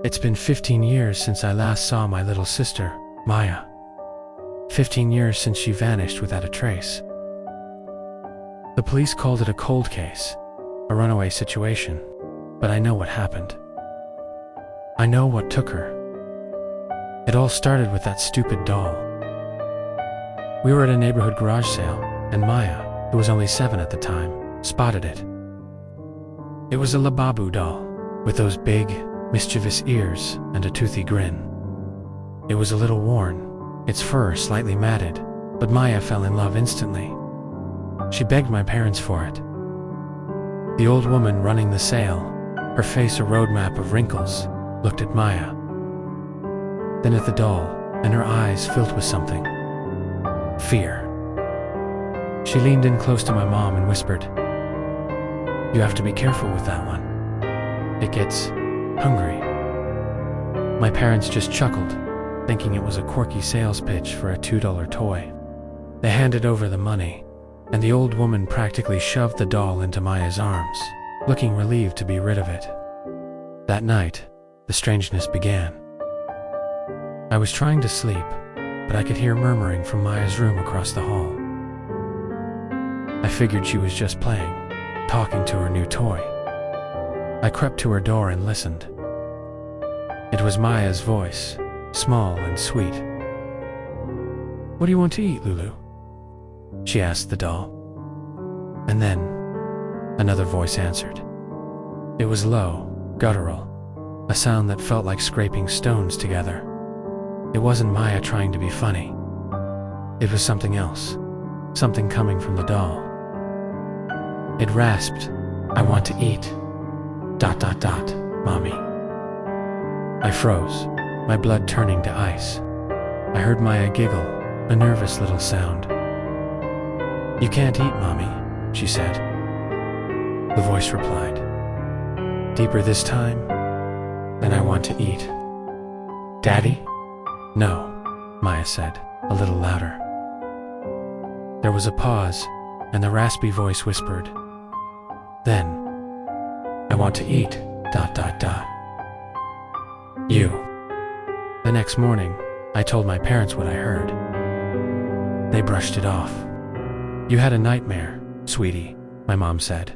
It's been 15 years since I last saw my little sister, Maya. 15 years since she vanished without a trace. The police called it a cold case, a runaway situation, but I know what happened. I know what took her. It all started with that stupid doll. We were at a neighborhood garage sale, and Maya, who was only 7 at the time, spotted it. It was a Labubu doll, with those big, mischievous ears and a toothy grin. It was a little worn, its fur slightly matted, but Maya fell in love instantly. She begged my parents for it. The old woman running the sale, her face a roadmap of wrinkles, looked at Maya, then at the doll, and her eyes filled with something. Fear. She leaned in close to my mom and whispered, "You have to be careful with that one. It gets hungry." My parents just chuckled, thinking it was a quirky sales pitch for a $2 toy. They handed over the money, and the old woman practically shoved the doll into Maya's arms, looking relieved to be rid of it. That night, the strangeness began. I was trying to sleep, but I could hear murmuring from Maya's room across the hall. I figured she was just playing, talking to her new toy. I crept to her door and listened. It was Maya's voice, small and sweet. "What do you want to eat, Lulu?" she asked the doll. And then, another voice answered. It was low, guttural, a sound that felt like scraping stones together. It wasn't Maya trying to be funny. It was something else, something coming from the doll. It rasped, "I want to eat. ... Mommy." I froze, my blood turning to ice. I heard Maya giggle, a nervous little sound. "You can't eat, Mommy," she said. The voice replied, deeper this time, "Then I want to eat." "Daddy?" "No," Maya said, a little louder. There was a pause, and the raspy voice whispered, "Then, I want to eat ... You." The next morning, I told my parents what I heard. They brushed it off. "You had a nightmare, sweetie," my mom said.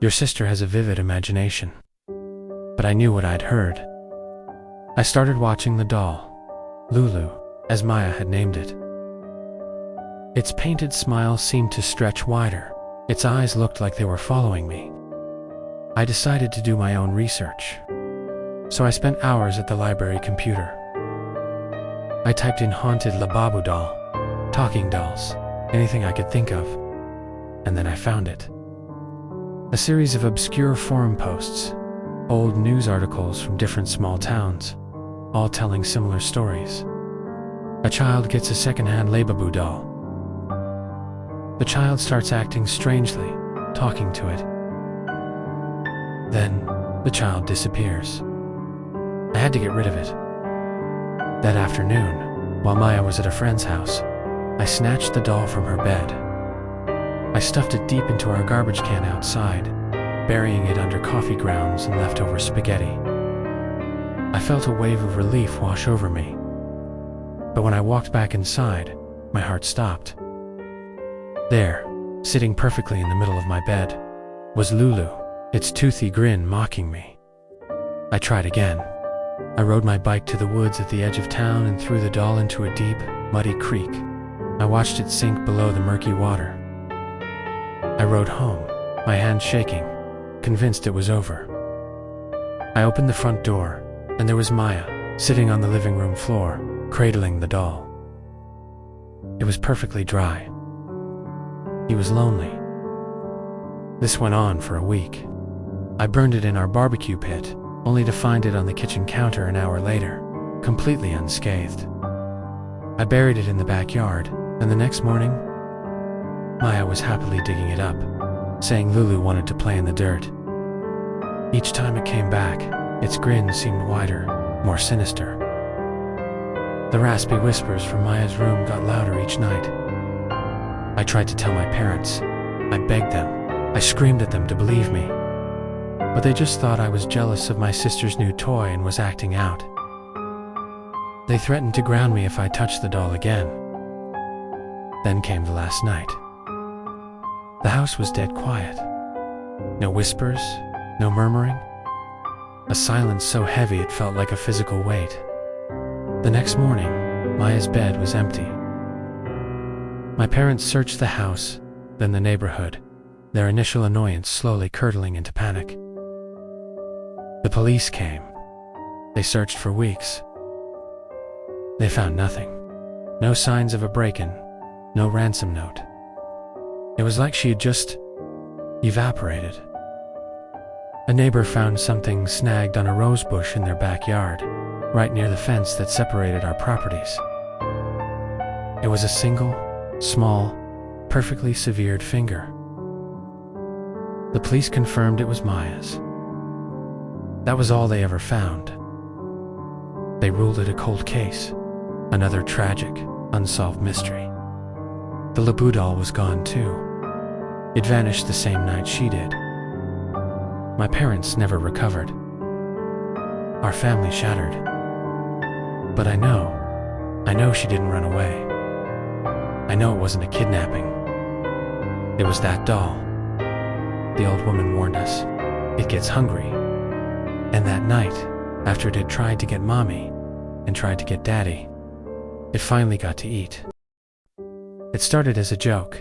"Your sister has a vivid imagination." But I knew what I'd heard. I started watching the doll, Lulu, as Maya had named it. Its painted smile seemed to stretch wider. Its eyes looked like they were following me. I decided to do my own research. So I spent hours at the library computer. I typed in haunted Labubu doll, talking dolls, anything I could think of, and then I found it. A series of obscure forum posts, old news articles from different small towns, all telling similar stories. A child gets a second-hand Labubu doll. The child starts acting strangely, talking to it. Then, the child disappears. I had to get rid of it. That afternoon, while Maya was at a friend's house, I snatched the doll from her bed. I stuffed it deep into our garbage can outside, burying it under coffee grounds and leftover spaghetti. I felt a wave of relief wash over me. But when I walked back inside, my heart stopped. There, sitting perfectly in the middle of my bed, was Lulu, its toothy grin mocking me. I tried again. I rode my bike to the woods at the edge of town and threw the doll into a deep, muddy creek. I watched it sink below the murky water. I rode home, my hands shaking, convinced it was over. I opened the front door, and there was Maya, sitting on the living room floor, cradling the doll. It was perfectly dry. He was lonely. This went on for a week. I burned it in our barbecue pit, only to find it on the kitchen counter an hour later, completely unscathed. I buried it in the backyard, and the next morning, Maya was happily digging it up, saying Lulu wanted to play in the dirt. Each time it came back, its grin seemed wider, more sinister. The raspy whispers from Maya's room got louder each night. I tried to tell my parents. I begged them. I screamed at them to believe me. but they just thought I was jealous of my sister's new toy and was acting out. They threatened to ground me if I touched the doll again. Then came the last night. The house was dead quiet. No whispers, no murmuring. A silence so heavy it felt like a physical weight. The next morning, Maya's bed was empty. My parents searched the house, then the neighborhood, their initial annoyance slowly curdling into panic. The police came. They searched for weeks. They found nothing. No signs of a break-in, no ransom note. It was like she had just evaporated. A neighbor found something snagged on a rose bush in their backyard, right near the fence that separated our properties. It was a single, small, perfectly severed finger. The police confirmed it was Maya's. That was all they ever found. They ruled it a cold case, another tragic, unsolved mystery. The Labubu doll was gone too. It vanished the same night she did. My parents never recovered. Our family shattered. But I know she didn't run away. I know it wasn't a kidnapping. It was that doll. The old woman warned us. It gets hungry. And that night, after it had tried to get Mommy and tried to get Daddy, it finally got to eat. It started as a joke.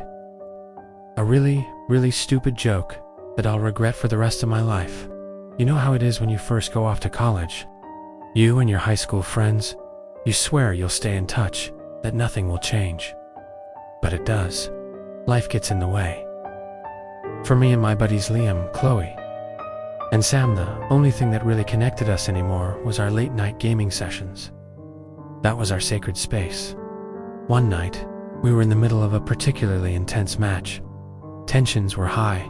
A really, really stupid joke that I'll regret for the rest of my life. You know how it is when you first go off to college? You and your high school friends, you swear you'll stay in touch, that nothing will change. But it does. Life gets in the way. For me and my buddies Liam, Chloe, and Sam, the only thing that really connected us anymore was our late-night gaming sessions. That was our sacred space. One night, we were in the middle of a particularly intense match. Tensions were high.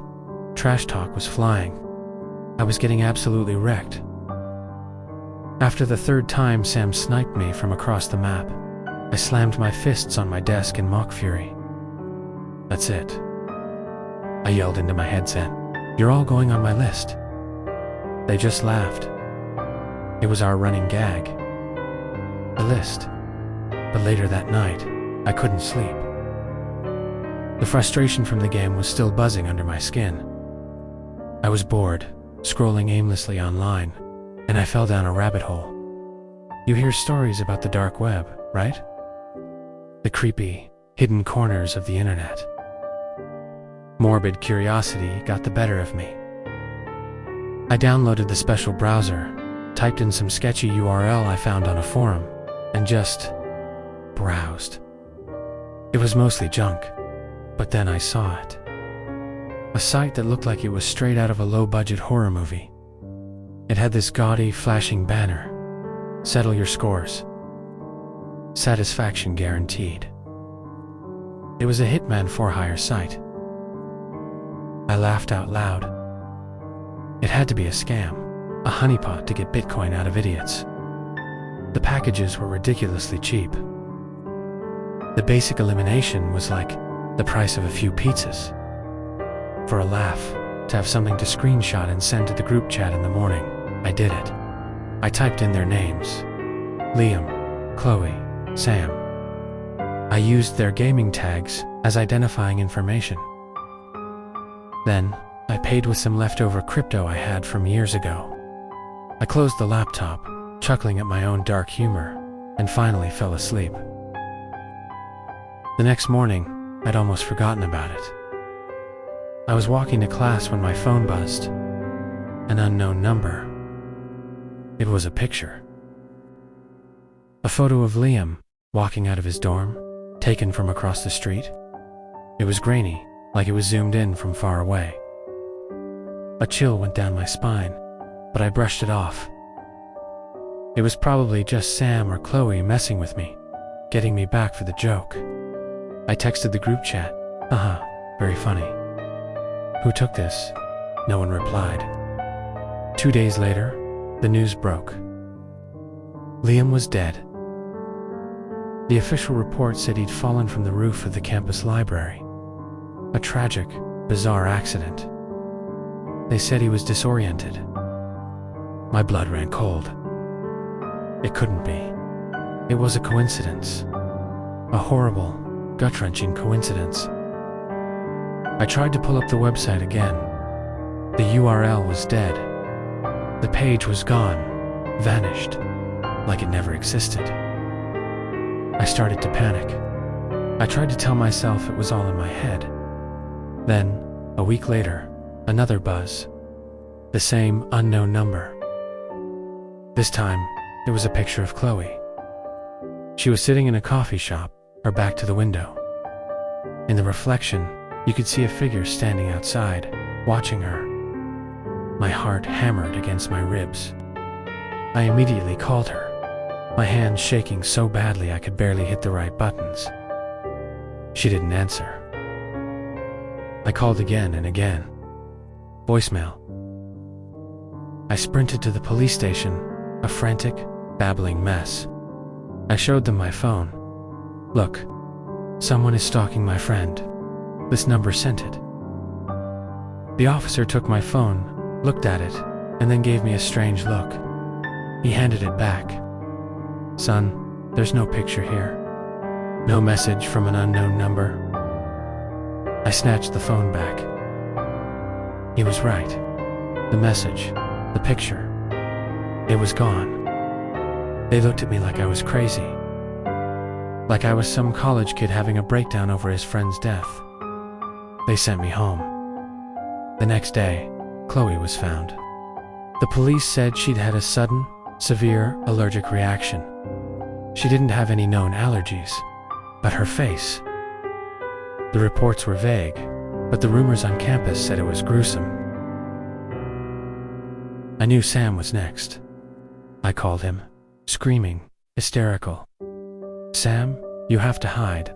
Trash talk was flying. I was getting absolutely wrecked. After the third time Sam sniped me from across the map, I slammed my fists on my desk in mock fury. That's it. I yelled into my headset, "You're all going on my list." They just laughed. It was our running gag. The list. But later that night, I couldn't sleep. The frustration from the game was still buzzing under my skin. I was bored, scrolling aimlessly online, and I fell down a rabbit hole. You hear stories about the dark web, right? The creepy, hidden corners of the internet. Morbid curiosity got the better of me. I downloaded the special browser, typed in some sketchy URL I found on a forum, and just browsed. It was mostly junk, but then I saw it. A site that looked like it was straight out of a low-budget horror movie. It had this gaudy, flashing banner. Settle your scores. Satisfaction guaranteed. It was a Hitman for hire site. I laughed out loud. It had to be a scam, a honeypot to get Bitcoin out of idiots. The packages were ridiculously cheap. The basic elimination was like the price of a few pizzas. For a laugh, to have something to screenshot and send to the group chat in the morning, I did it. I typed in their names. Liam, Chloe, Sam. I used their gaming tags as identifying information. Then, I paid with some leftover crypto I had from years ago. I closed the laptop, chuckling at my own dark humor, and finally fell asleep. The next morning, I'd almost forgotten about it. I was walking to class when my phone buzzed. An unknown number. It was a picture. A photo of Liam walking out of his dorm, taken from across the street. It was grainy, like it was zoomed in from far away. A chill went down my spine, but I brushed it off. It was probably just Sam or Chloe messing with me, getting me back for the joke. I texted the group chat, very funny. Who took this? No one replied. 2 days later, the news broke. Liam was dead. The official report said he'd fallen from the roof of the campus library. A tragic, bizarre accident. They said he was disoriented. My blood ran cold. It couldn't be. It was a coincidence. A horrible, gut-wrenching coincidence. I tried to pull up the website again. The URL was dead. The page was gone, vanished, like it never existed. I started to panic. I tried to tell myself it was all in my head. Then, a week later, another buzz. The same unknown number. This time, it was a picture of Chloe. She was sitting in a coffee shop, her back to the window. In the reflection, you could see a figure standing outside, watching her. My heart hammered against my ribs. I immediately called her, my hands shaking so badly I could barely hit the right buttons. She didn't answer. I called again and again. Voicemail. I sprinted to the police station, a frantic, babbling mess. I showed them my phone. Look, someone is stalking my friend. This number sent it. The officer took my phone, looked at it, and then gave me a strange look. He handed it back. Son, there's no picture here. No message from an unknown number. I snatched the phone back. He was right. The message, the picture, it was gone. They looked at me like I was crazy. Like I was some college kid having a breakdown over his friend's death. They sent me home. The next day, Chloe was found. The police said she'd had a sudden, severe allergic reaction. She didn't have any known allergies, but her face. The reports were vague, but the rumors on campus said it was gruesome. I knew Sam was next. I called him, screaming, hysterical. Sam, you have to hide.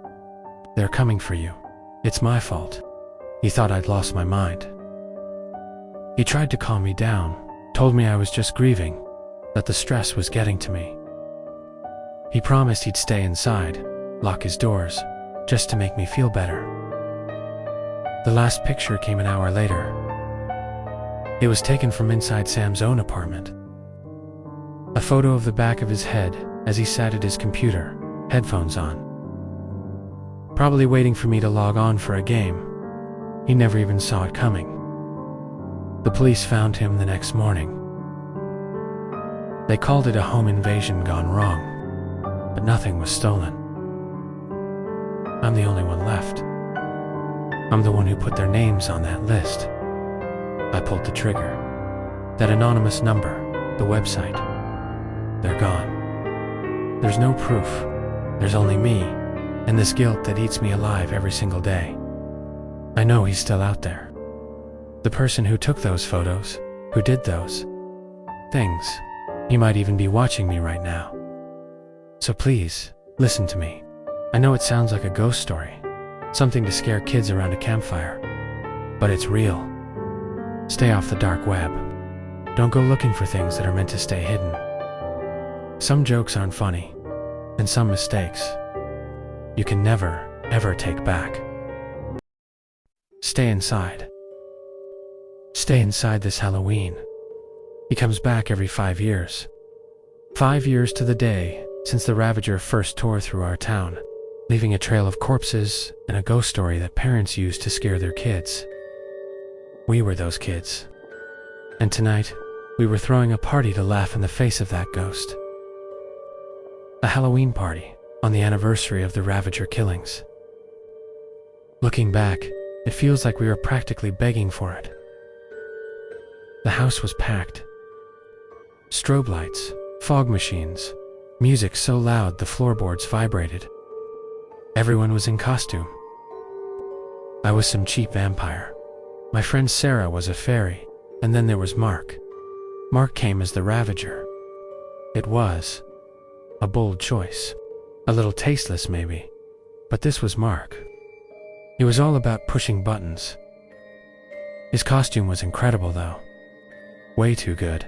They're coming for you. It's my fault. He thought I'd lost my mind. He tried to calm me down, told me I was just grieving, that the stress was getting to me. He promised he'd stay inside, lock his doors, just to make me feel better. The last picture came an hour later. It was taken from inside Sam's own apartment. A photo of the back of his head as he sat at his computer, headphones on. Probably waiting for me to log on for a game. He never even saw it coming. The police found him the next morning. They called it a home invasion gone wrong, but nothing was stolen. I'm the only one left. I'm the one who put their names on that list. I pulled the trigger. That anonymous number, the website, they're gone. There's no proof. There's only me, and this guilt that eats me alive every single day. I know he's still out there. The person who took those photos, who did those things, he might even be watching me right now. So please, listen to me. I know it sounds like a ghost story, something to scare kids around a campfire, but it's real. Stay off the dark web. Don't go looking for things that are meant to stay hidden. Some jokes aren't funny, and some mistakes you can never, ever take back. Stay inside. Stay inside this Halloween. He comes back every 5 years. 5 years to the day since the Ravager first tore through our town, leaving a trail of corpses and a ghost story that parents used to scare their kids. We were those kids. And tonight, we were throwing a party to laugh in the face of that ghost. A Halloween party on the anniversary of the Ravager killings. Looking back, it feels like we were practically begging for it. The house was packed. Strobe lights, fog machines, music so loud the floorboards vibrated. Everyone was in costume. I was some cheap vampire. My friend Sarah was a fairy, and then there was Mark. Mark came as the Ravager. It was a bold choice. A little tasteless maybe, but this was Mark. He was all about pushing buttons. His costume was incredible though. Way too good.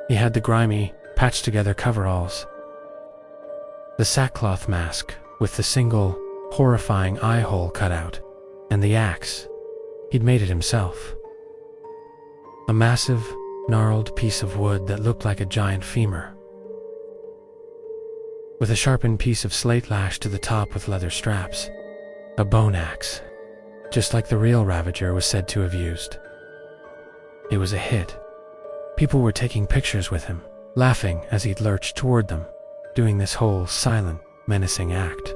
He had the grimy, patched-together coveralls, the sackcloth mask with the single, horrifying eye hole cut out, and the axe. He'd made it himself. A massive, gnarled piece of wood that looked like a giant femur, with a sharpened piece of slate lashed to the top with leather straps. A bone axe, just like the real Ravager was said to have used. It was a hit. People were taking pictures with him, laughing as he'd lurched toward them, doing this whole silent, menacing act.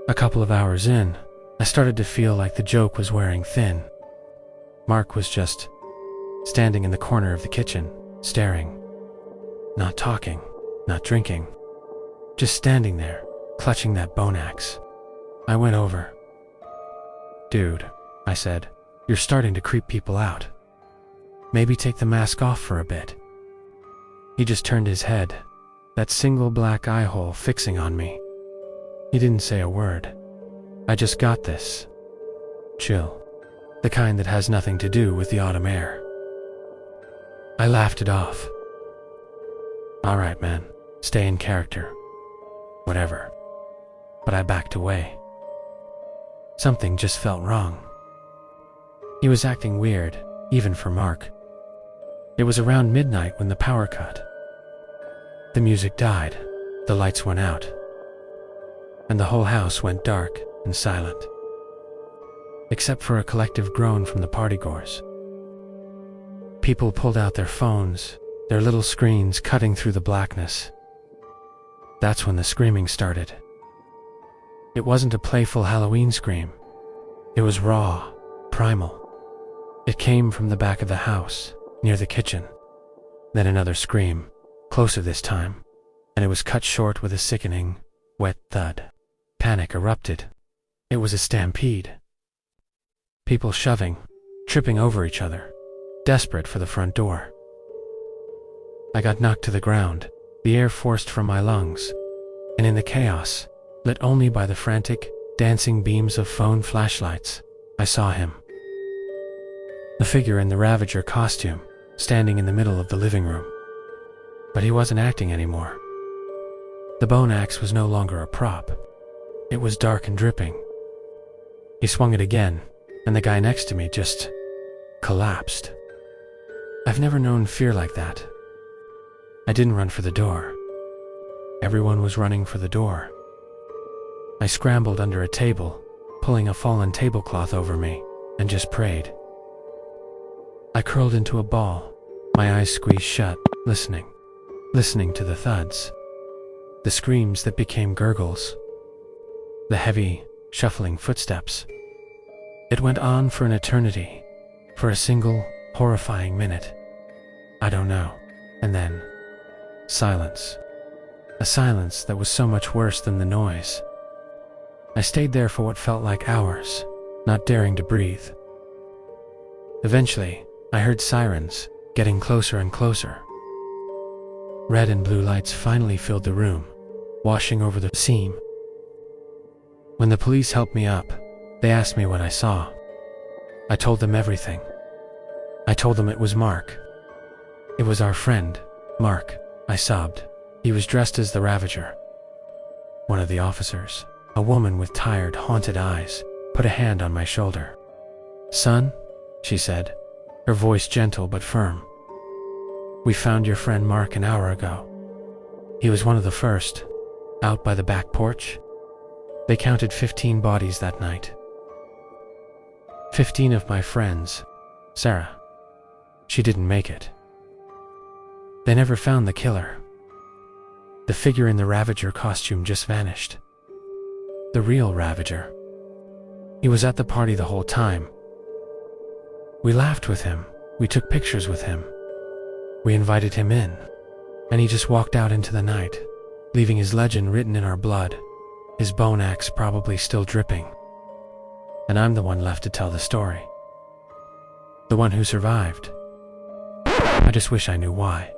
A couple of hours in, I started to feel like the joke was wearing thin. Mark was just standing in the corner of the kitchen, staring, not talking, not drinking, just standing there, clutching that bone axe. I went over. "Dude," I said, "you're starting to creep people out. Maybe take the mask off for a bit." He just turned his head, that single black eye hole fixing on me. He didn't say a word. "I just got this. Chill. The kind that has nothing to do with the autumn air." I laughed it off. "All right, man. Stay in character. Whatever." But I backed away. Something just felt wrong. He was acting weird, even for Mark. It was around midnight when the power cut. The music died, the lights went out, and the whole house went dark and silent, except for a collective groan from the partygoers. People pulled out their phones, their little screens cutting through the blackness. That's when the screaming started. It wasn't a playful Halloween scream. It was raw, primal. It came from the back of the house, near the kitchen. Then another scream, closer this time, and it was cut short with a sickening, wet thud. Panic erupted. It was a stampede. People shoving, tripping over each other, desperate for the front door. I got knocked to the ground, the air forced from my lungs, and in the chaos, lit only by the frantic, dancing beams of phone flashlights, I saw him. The figure in the Ravager costume, standing in the middle of the living room. But he wasn't acting anymore. The bone axe was no longer a prop. It was dark and dripping. He swung it again, and the guy next to me just collapsed. I've never known fear like that. I didn't run for the door. Everyone was running for the door. I scrambled under a table, pulling a fallen tablecloth over me, and just prayed. I curled into a ball, my eyes squeezed shut, listening to the thuds, the screams that became gurgles, the heavy, shuffling footsteps. It went on for an eternity, for a single, horrifying minute. I don't know. And then, silence. A silence that was so much worse than the noise. I stayed there for what felt like hours, not daring to breathe. Eventually, I heard sirens, getting closer and closer. Red and blue lights finally filled the room, washing over the seam. When the police helped me up, they asked me what I saw. I told them everything. I told them it was Mark. It was our friend, Mark, I sobbed. He was dressed as the Ravager. One of the officers, a woman with tired, haunted eyes, put a hand on my shoulder. "Son," she said, her voice gentle but firm. "We found your friend Mark an hour ago. He was one of the first, out by the back porch. They counted 15 bodies that night. 15 of my friends. Sarah. She didn't make it. They never found the killer. The figure in the Ravager costume just vanished. The real Ravager. He was at the party the whole time. We laughed with him. We took pictures with him. We invited him in, and he just walked out into the night, leaving his legend written in our blood, his bone axe probably still dripping. And I'm the one left to tell the story. The one who survived. I just wish I knew why."